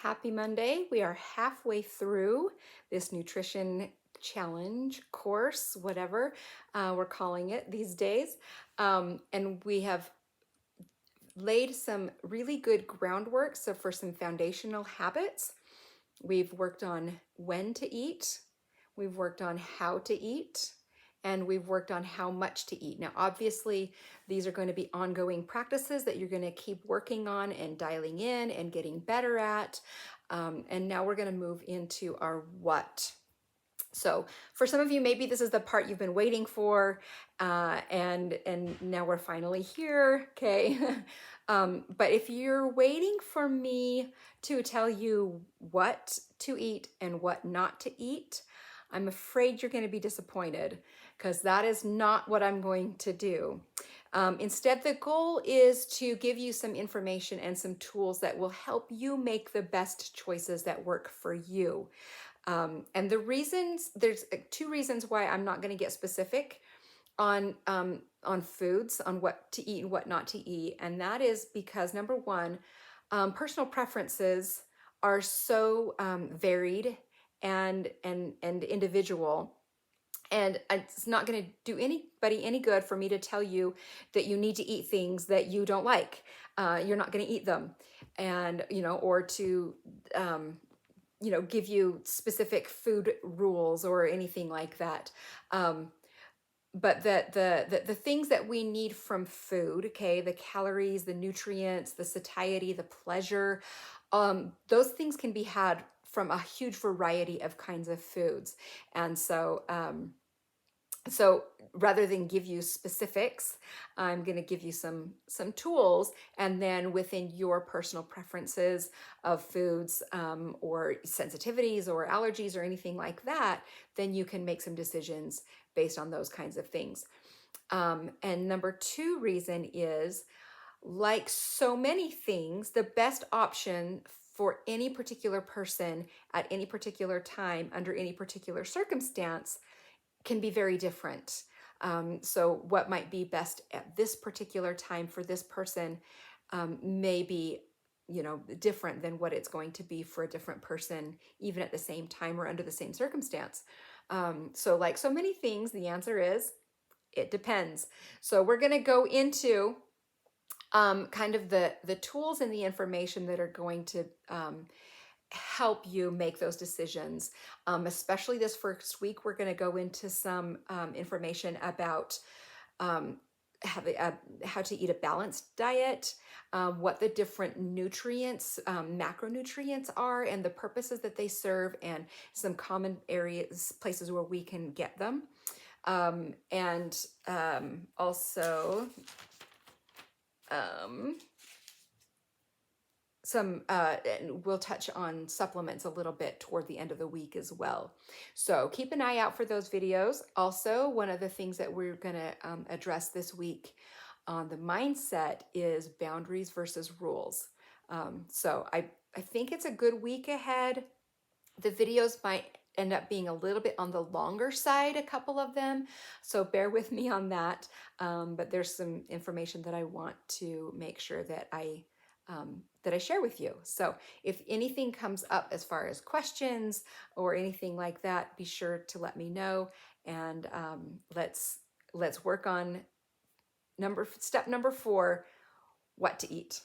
Happy Monday. We are halfway through this nutrition challenge course, whatever we're calling it these days. And we have laid some really good groundwork. So, for some foundational habits, we've worked on when to eat, we've worked on how to eat, and we've worked on how much to eat. Now, obviously, these are going to be ongoing practices that you're going to keep working on and dialing in and getting better at. And now we're going to move into our what. So for some of you, maybe this is the part you've been waiting for, and now we're finally here. Okay. But if you're waiting for me to tell you what to eat and what not to eat, I'm afraid you're going to be disappointed, because that is not what I'm going to do. Instead, the goal is to give you some information and some tools that will help you make the best choices that work for you. And the reasons, there's two reasons why I'm not going to get specific on foods, on what to eat and what not to eat. And that is because, number one, personal preferences are so varied and individual. And it's not going to do anybody any good for me to tell you that you need to eat things that you don't like. You're not going to eat them, and or to give you specific food rules or anything like that. But the things that we need from food, okay, the calories, the nutrients, the satiety, the pleasure, those things can be had from a huge variety of kinds of foods. And so rather than give you specifics, I'm going to give you some tools, and then within your personal preferences of foods, or sensitivities or allergies or anything like that, then you can make some decisions based on those kinds of things. And number two reason is, like so many things, the best option for any particular person at any particular time under any particular circumstance can be very different. So what might be best at this particular time for this person may be, different than what it's going to be for a different person, even at the same time or under the same circumstance. So like so many things, the answer is it depends. So we're going to go into kind of the tools and the information that are going to help you make those decisions. Especially this first week, we're going to go into some information about how to eat a balanced diet, what the different nutrients, macronutrients are, and the purposes that they serve, and some common areas, places where we can get them. And also and we'll touch on supplements a little bit toward the end of the week as well. So keep an eye out for those videos. Also, one of the things that we're going to address this week on the mindset is boundaries versus rules. So I think it's a good week ahead. The videos might end up being a little bit on the longer side, a couple of them, so bear with me on that. But there's some information that I want to make sure that I share with you. So if anything comes up as far as questions or anything like that, be sure to let me know, and let's work on step number 4, what to eat.